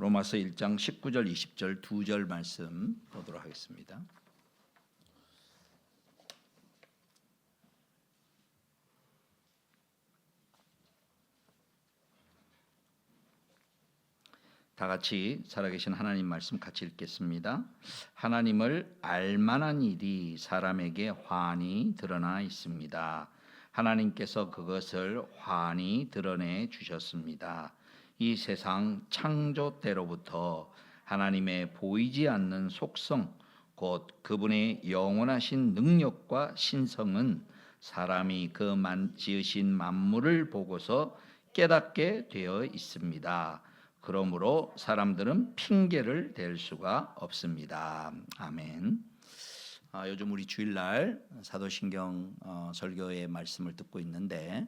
로마서 1장 19절 20절 2절 말씀 보도록 하겠습니다. 다 같이 살아계신 하나님 말씀 같이 읽겠습니다. 하나님을 알만한 일이 사람에게 환히 드러나 있습니다. 하나님께서 그것을 환히 드러내 주셨습니다. 이 세상 창조 때로부터 하나님의 보이지 않는 속성, 곧 그분의 영원하신 능력과 신성은 사람이 그 지으신 만물을 보고서 깨닫게 되어 있습니다. 그러므로 사람들은 핑계를 댈 수가 없습니다. 아멘. 요즘 우리 주일날 사도신경 설교의 말씀을 듣고 있는데,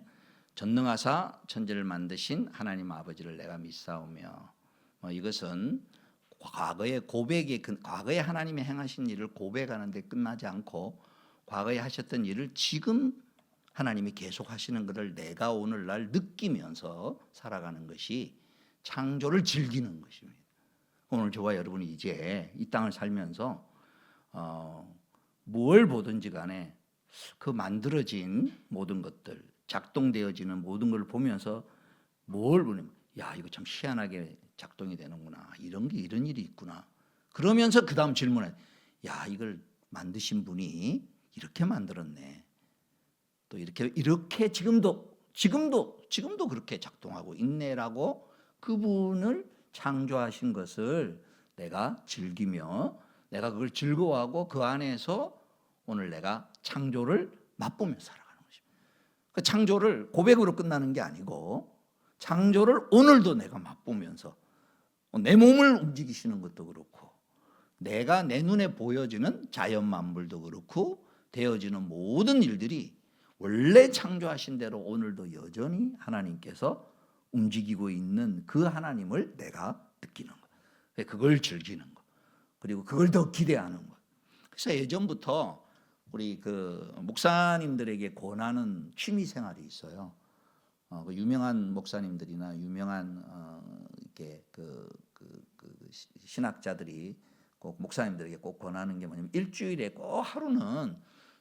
전능하사 천지를 만드신 하나님 아버지를 내가 믿사오며, 이것은 과거에 하나님이 행하신 일을 고백하는데 끝나지 않고, 과거에 하셨던 일을 지금 하나님이 계속 하시는 것을 내가 오늘날 느끼면서 살아가는 것이 창조를 즐기는 것입니다. 오늘 저와 여러분이 이제 이 땅을 살면서 뭘 보든지 간에 그 만들어진 모든 것들, 작동되어지는 모든 걸 보면서 뭘 보냐면, 야, 이거 참 희한하게 작동이 되는구나, 이런 일이 있구나. 그러면서 그 다음 질문에, 야, 이걸 만드신 분이 이렇게 만들었네, 또 이렇게 지금도 그렇게 작동하고 있네라고 그분을 창조하신 것을 내가 즐기며, 내가 그걸 즐거워하고 그 안에서 오늘 내가 창조를 맛보며 살아가는 것입니다. 그 창조를 고백으로 끝나는 게 아니고, 창조를 오늘도 내가 맛보면서 내 몸을 움직이시는 것도 그렇고, 내가 내 눈에 보여지는 자연 만물도 그렇고, 되어지는 모든 일들이 원래 창조하신 대로 오늘도 여전히 하나님께서 움직이고 있는 그 하나님을 내가 느끼는 것, 그걸 즐기는 것, 그리고 그걸 더 기대하는 것. 그래서 예전부터 우리 그 목사님들에게 권하는 취미 생활이 있어요. 그 유명한 목사님들이나 유명한 이렇게 그 신학자들이 꼭 목사님들에게 꼭 권하는 게 뭐냐면, 일주일에 꼭 하루는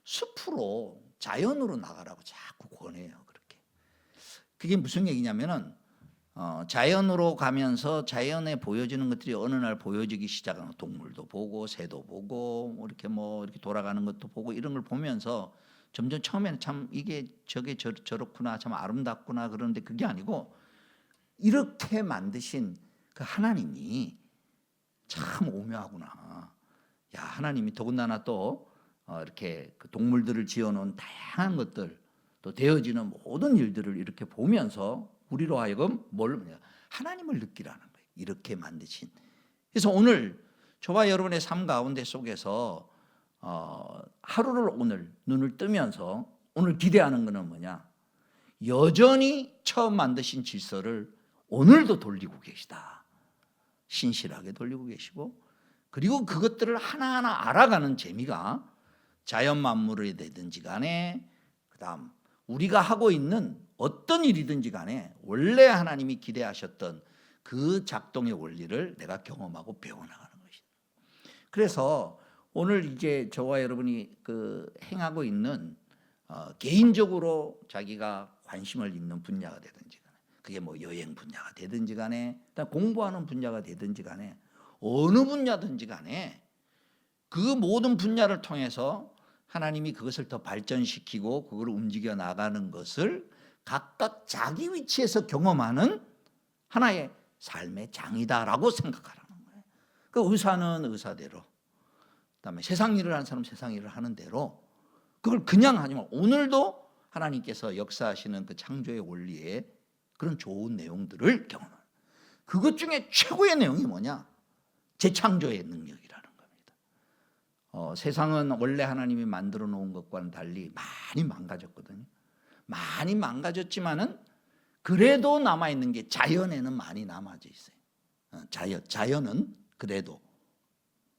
숲으로 자연으로 나가라고 자꾸 권해요. 그렇게. 그게 무슨 얘기냐면은, 자연으로 가면서 자연에 보여지는 것들이 어느 날 보여지기 시작하는, 동물도 보고 새도 보고 이렇게 돌아가는 것도 보고, 이런 걸 보면서 점점 처음에는 참 이게 저게 저렇구나, 참 아름답구나, 그런데 그게 아니고, 이렇게 만드신 그 하나님이 참 오묘하구나. 야, 하나님이 더군다나 또 이렇게 그 동물들을 지어놓은 다양한 것들, 또 되어지는 모든 일들을 이렇게 보면서 우리로 하여금 하나님을 느끼라는 거예요. 이렇게 만드신. 그래서 오늘 저와 여러분의 삶 가운데 속에서 하루를 오늘 눈을 뜨면서 오늘 기대하는 것은 뭐냐? 여전히 처음 만드신 질서를 오늘도 돌리고 계시다. 신실하게 돌리고 계시고, 그리고 그것들을 하나하나 알아가는 재미가 자연 만물이 되든지 간에, 그 다음 우리가 하고 있는 어떤 일이든지 간에 원래 하나님이 기대하셨던 그 작동의 원리를 내가 경험하고 배워나가는 것이다. 그래서 오늘 이제 저와 여러분이 그 행하고 있는 개인적으로 자기가 관심을 있는 분야가 되든지 간에, 그게 뭐 여행 분야가 되든지 간에, 공부하는 분야가 되든지 간에, 어느 분야든지 간에 그 모든 분야를 통해서 하나님이 그것을 더 발전시키고 그걸 움직여 나가는 것을 각각 자기 위치에서 경험하는 하나의 삶의 장이다라고 생각하라는 거예요. 그 의사는 의사대로, 그다음에 세상 일을 하는 사람은 세상 일을 하는 대로, 그걸 그냥 하지만 오늘도 하나님께서 역사하시는 그 창조의 원리에 그런 좋은 내용들을 경험하는, 그것 중에 최고의 내용이 뭐냐? 재창조의 능력이라는 겁니다. 세상은 원래 하나님이 만들어 놓은 것과는 달리 많이 망가졌거든요. 많이 망가졌지만은 그래도 남아있는 게, 자연에는 많이 남아져 있어요. 자연은 그래도.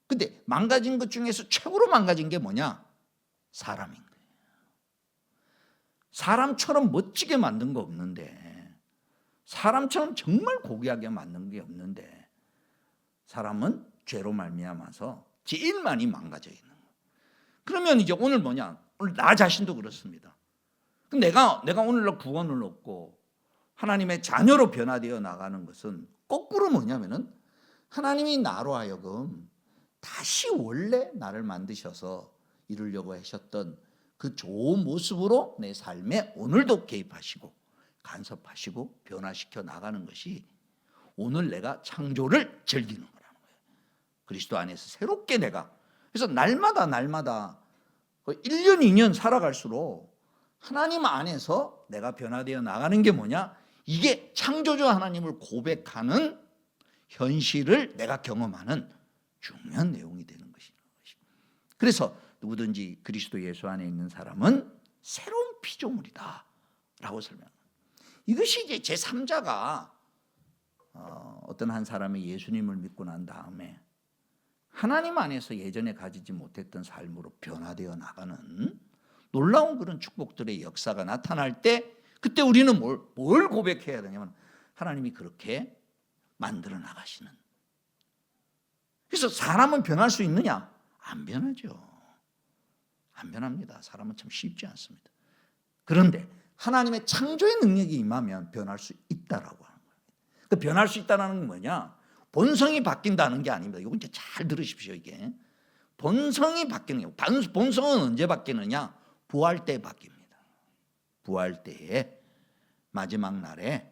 근데 망가진 것 중에서 최고로 망가진 게 뭐냐? 사람인 거예요. 사람처럼 멋지게 만든 거 없는데, 사람처럼 정말 고귀하게 만든 게 없는데, 사람은 죄로 말미암아서 제일 많이 망가져 있는 거예요. 그러면 이제 오늘 뭐냐? 오늘 나 자신도 그렇습니다. 내가 오늘날 구원을 얻고 하나님의 자녀로 변화되어 나가는 것은 거꾸로 뭐냐면은 하나님이 나로 하여금 다시 원래 나를 만드셔서 이루려고 하셨던 그 좋은 모습으로 내 삶에 오늘도 개입하시고 간섭하시고 변화시켜 나가는 것이 오늘 내가 창조를 즐기는 거라는 거예요. 그리스도 안에서 새롭게 내가. 그래서 날마다 1년 2년 살아갈수록 하나님 안에서 내가 변화되어 나가는 게 뭐냐? 이게 창조주 하나님을 고백하는 현실을 내가 경험하는 중요한 내용이 되는 것이죠. 그래서 누구든지 그리스도 예수 안에 있는 사람은 새로운 피조물이다 라고 설명합니다. 이것이 이제 제3자가 어떤 한 사람이 예수님을 믿고 난 다음에 하나님 안에서 예전에 가지지 못했던 삶으로 변화되어 나가는 놀라운 그런 축복들의 역사가 나타날 때 그때 우리는 뭘 고백해야 되냐면 하나님이 그렇게 만들어 나가시는. 그래서 사람은 변할 수 있느냐? 안 변하죠. 안 변합니다. 사람은 참 쉽지 않습니다. 그런데 하나님의 창조의 능력이 임하면 변할 수 있다라고 하는 거예요. 그 변할 수 있다는 건 뭐냐? 본성이 바뀐다는 게 아닙니다. 이거 이제 잘 들으십시오. 이게 본성이 바뀌는 거예요. 본성은 언제 바뀌느냐? 부활 때 바뀝니다. 부활 때에 마지막 날에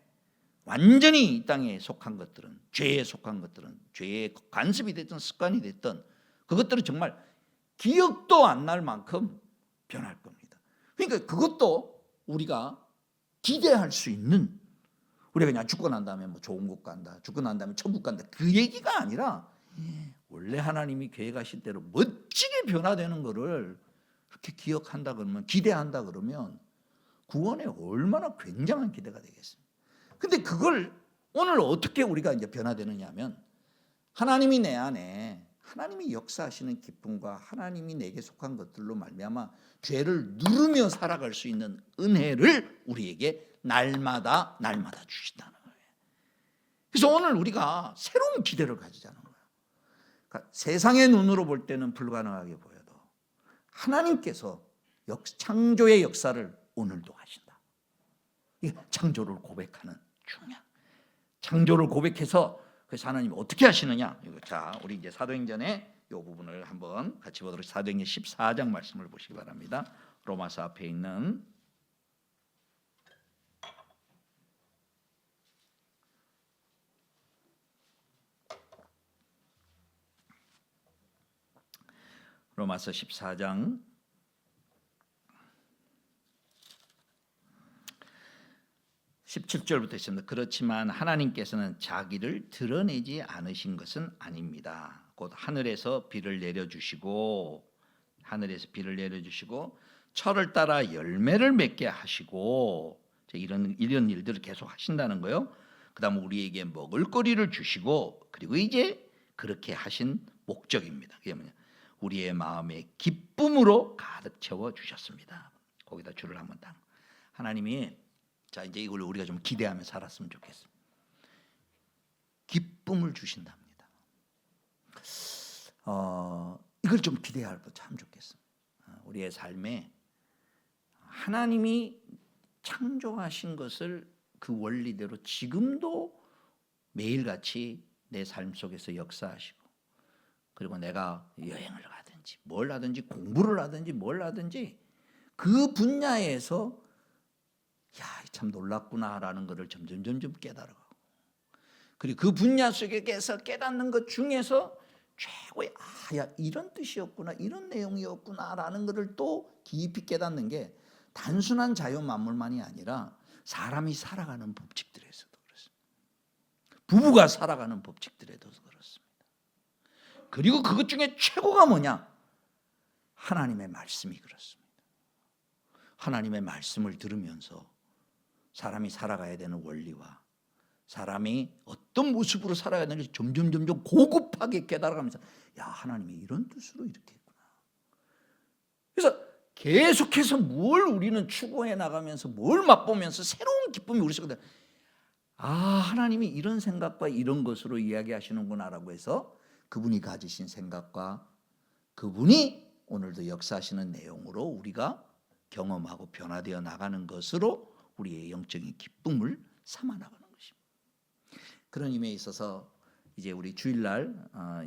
완전히 이 땅에 속한 것들은, 죄에 속한 것들은, 죄의 관습이 됐든 습관이 됐든 그것들은 정말 기억도 안 날 만큼 변할 겁니다. 그러니까 그것도 우리가 기대할 수 있는, 우리가 그냥 죽고 난 다음에 뭐 좋은 곳 간다, 죽고 난 다음에 천국 간다, 그 얘기가 아니라 원래 하나님이 계획하신 대로 멋지게 변화되는 거를 그렇게 기억한다 그러면, 기대한다 그러면 구원에 얼마나 굉장한 기대가 되겠습니까? 근데 그걸 오늘 어떻게 우리가 이제 변화되느냐 하면 하나님이 내 안에, 하나님이 역사하시는 기쁨과 하나님이 내게 속한 것들로 말미암아 죄를 누르며 살아갈 수 있는 은혜를 우리에게 날마다 주신다는 거예요. 그래서 오늘 우리가 새로운 기대를 가지자는 거예요. 그러니까 세상의 눈으로 볼 때는 불가능하게 보여도 하나님께서 창조의 역사를 오늘도 하신다. 이 창조를 고백하는 중요한, 창조를 고백해서 그래서 하나님이 어떻게 하시느냐? 자, 우리 이제 사도행전의 이 부분을 한번 같이 보도록. 사도행전 14장 말씀을 보시기 바랍니다. 로마서 앞에 있는 로마서 14장 17절부터 있습니다. 그렇지만 하나님께서는 자기를 드러내지 않으신 것은 아닙니다. 곧 하늘에서 비를 내려주시고 철을 따라 열매를 맺게 하시고, 이런 일들을 계속 하신다는 거예요. 그다음 우리에게 먹을거리를 주시고, 그리고 이제 그렇게 하신 목적입니다. 그게 뭐냐? 우리의 마음에 기쁨으로 가득 채워 주셨습니다. 거기다 줄을 한번 딱. 하나님이, 자, 이제 이걸 우리가 좀 기대하며 살았으면 좋겠습니다. 기쁨을 주신답니다. 이걸 좀 기대할 거 참 좋겠습니다. 우리의 삶에 하나님이 창조하신 것을 그 원리대로 지금도 매일같이 내 삶 속에서 역사하시고, 그리고 내가 여행을 가든지 뭘 하든지 공부를 하든지 뭘 하든지 그 분야에서 참 놀랍구나라는 것을 점점 깨달아가고, 그리고 그 분야 속에서 깨닫는 것 중에서 최고의 이런 뜻이었구나, 이런 내용이었구나라는 것을 또 깊이 깨닫는 게 단순한 자연 만물만이 아니라 사람이 살아가는 법칙들에서도 그렇습니다. 부부가 살아가는 법칙들에도 그렇습니다. 그리고 그것 중에 최고가 뭐냐? 하나님의 말씀이 그렇습니다. 하나님의 말씀을 들으면서 사람이 살아가야 되는 원리와 사람이 어떤 모습으로 살아야 되는지 점점 고급하게 깨달아가면서, 하나님이 이런 뜻으로 이렇게 했구나. 그래서 계속해서 뭘 우리는 추구해 나가면서 뭘 맛보면서 새로운 기쁨이 우리 속에, 하나님이 이런 생각과 이런 것으로 이야기하시는구나라고 해서 그분이 가지신 생각과 그분이 오늘도 역사하시는 내용으로 우리가 경험하고 변화되어 나가는 것으로 우리의 영적인 기쁨을 삼아 나가는 것입니다. 그런 의미에 있어서 이제 우리 주일날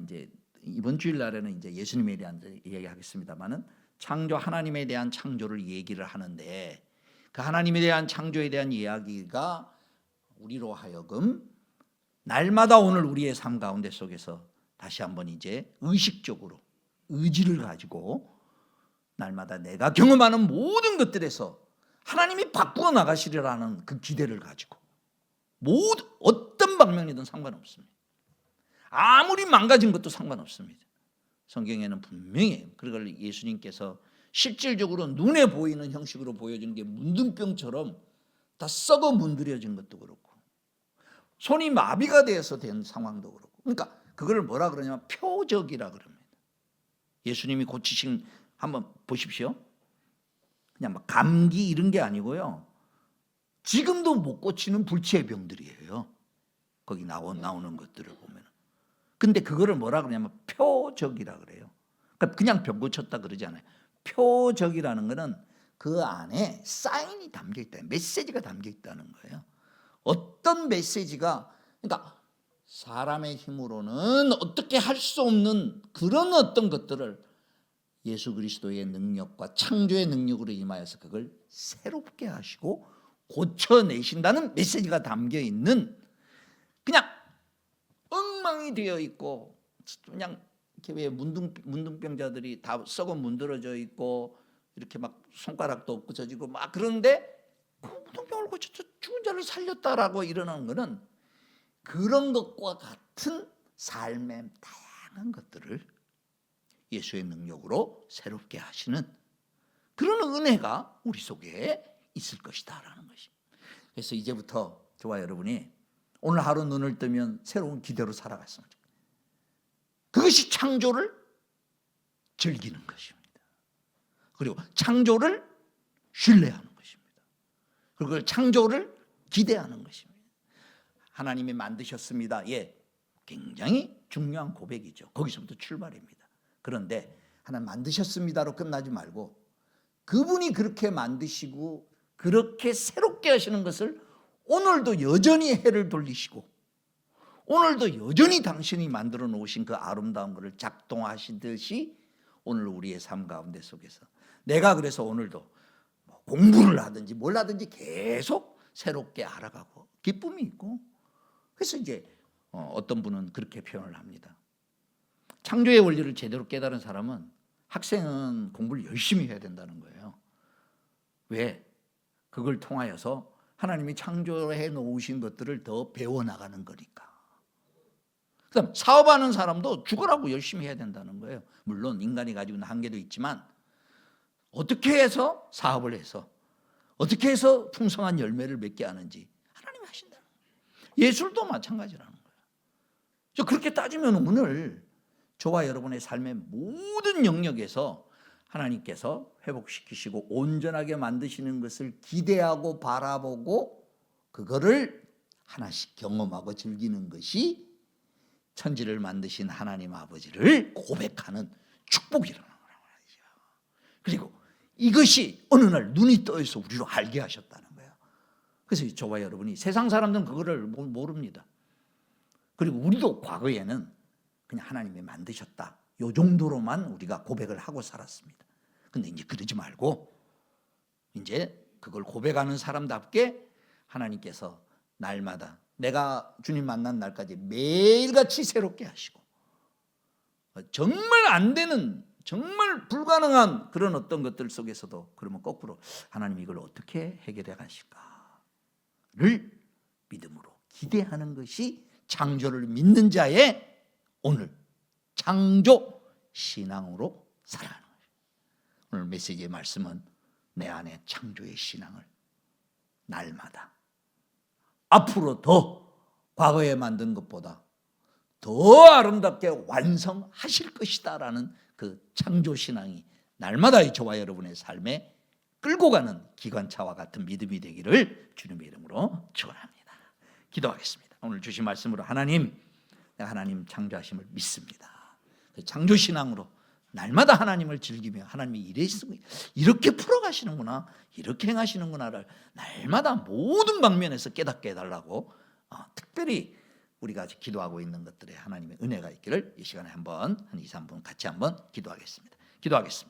이제 이번 주일날에는 이제 예수님에 대한 이야기하겠습니다만은 창조 하나님에 대한 창조를 얘기를 하는데 그 하나님에 대한 창조에 대한 이야기가 우리로 하여금 날마다 오늘 우리의 삶 가운데 속에서 다시 한번 이제 의식적으로 의지를 가지고 날마다 내가 경험하는 모든 것들에서 하나님이 바꾸어 나가시리라는 그 기대를 가지고 모든 어떤 방면이든 상관없습니다. 아무리 망가진 것도 상관없습니다. 성경에는 분명히 그걸 예수님께서 실질적으로 눈에 보이는 형식으로 보여주는 게 문둥병처럼 다 썩어 문드려진 것도 그렇고 손이 마비가 되어서 된 상황도 그렇고 그러니까 그걸 뭐라 그러냐면 표적이라 그럽니다. 예수님이 고치신 한번 보십시오. 그냥 막 감기 이런 게 아니고요. 지금도 못 고치는 불치의 병들이에요. 거기 나오는 것들을 보면. 근데 그거를 뭐라 그러냐면 표적이라 그래요. 그러니까 그냥 병 고쳤다 그러지 않아요. 표적이라는 거는 그 안에 사인이 담겨 있다, 메시지가 담겨 있다는 거예요. 어떤 메시지가 그러니까 사람의 힘으로는 어떻게 할 수 없는 그런 어떤 것들을 예수 그리스도의 능력과 창조의 능력으로 임하여서 그걸 새롭게 하시고 고쳐내신다는 메시지가 담겨 있는 그냥 엉망이 되어 있고 그냥 이렇게 왜 문둥병자들이 다 썩어 문드러져 있고 이렇게 막 손가락도 없어지고 막 그런데 그 문둥병을 고쳐서 죽은 자를 살렸다라고 일어나는 거는 그런 것과 같은 삶의 다양한 것들을 예수의 능력으로 새롭게 하시는 그런 은혜가 우리 속에 있을 것이다라는 것입니다. 그래서 이제부터 저와 여러분이 오늘 하루 눈을 뜨면 새로운 기대로 살아갔으면 좋겠습니다. 그것이 창조를 즐기는 것입니다. 그리고 창조를 신뢰하는 것입니다. 그리고 창조를 기대하는 것입니다. 하나님이 만드셨습니다. 예, 굉장히 중요한 고백이죠. 거기서부터 출발입니다. 그런데 하나님 만드셨습니다로 끝나지 말고 그분이 그렇게 만드시고 그렇게 새롭게 하시는 것을 오늘도 여전히 해를 돌리시고 오늘도 여전히 당신이 만들어 놓으신 그 아름다운 것을 작동하시듯이 오늘 우리의 삶 가운데 속에서 내가 그래서 오늘도 공부를 하든지 뭘 하든지 계속 새롭게 알아가고 기쁨이 있고 그래서 이제 어떤 분은 그렇게 표현을 합니다. 창조의 원리를 제대로 깨달은 사람은 학생은 공부를 열심히 해야 된다는 거예요. 왜? 그걸 통하여서 하나님이 창조해 놓으신 것들을 더 배워나가는 거니까. 그다음 사업하는 사람도 죽으라고 열심히 해야 된다는 거예요. 물론 인간이 가지고 있는 한계도 있지만 어떻게 해서 사업을 해서 어떻게 해서 풍성한 열매를 맺게 하는지 하나님이 하신다는 거예요. 예술도 마찬가지라는 거예요. 그렇게 따지면 오늘 저와 여러분의 삶의 모든 영역에서 하나님께서 회복시키시고 온전하게 만드시는 것을 기대하고 바라보고 그거를 하나씩 경험하고 즐기는 것이 천지를 만드신 하나님 아버지를 고백하는 축복이라는 거죠. 그리고 이것이 어느 날 눈이 떠서 우리로 알게 하셨다는 거예요. 그래서 저와 여러분이 세상 사람들은 그거를 모릅니다. 그리고 우리도 과거에는 그냥 하나님이 만드셨다. 요 정도로만 우리가 고백을 하고 살았습니다. 근데 이제 그러지 말고 이제 그걸 고백하는 사람답게 하나님께서 날마다 내가 주님 만난 날까지 매일같이 새롭게 하시고 정말 안 되는 정말 불가능한 그런 어떤 것들 속에서도 그러면 거꾸로 하나님 이걸 어떻게 해결해 가실까를 믿음으로 기대하는 것이 창조를 믿는 자의 오늘 창조 신앙으로 살아가는 거예요. 오늘 메시지의 말씀은 내 안에 창조의 신앙을 날마다 앞으로 더 과거에 만든 것보다 더 아름답게 완성하실 것이다라는 그 창조 신앙이 날마다 저와 여러분의 삶에 끌고 가는 기관차와 같은 믿음이 되기를 주님의 이름으로 축원합니다. 기도하겠습니다. 오늘 주신 말씀으로 하나님, 내가 하나님 창조하심을 믿습니다. 창조 신앙으로 날마다 하나님을 즐기며 하나님이 이렇게 풀어가시는구나, 이렇게 행하시는구나를 날마다 모든 방면에서 깨닫게 해달라고 특별히 우리가 기도하고 있는 것들에 하나님의 은혜가 있기를 이 시간에 한번 한 2, 3분 같이 한번 기도하겠습니다. 기도하겠습니다.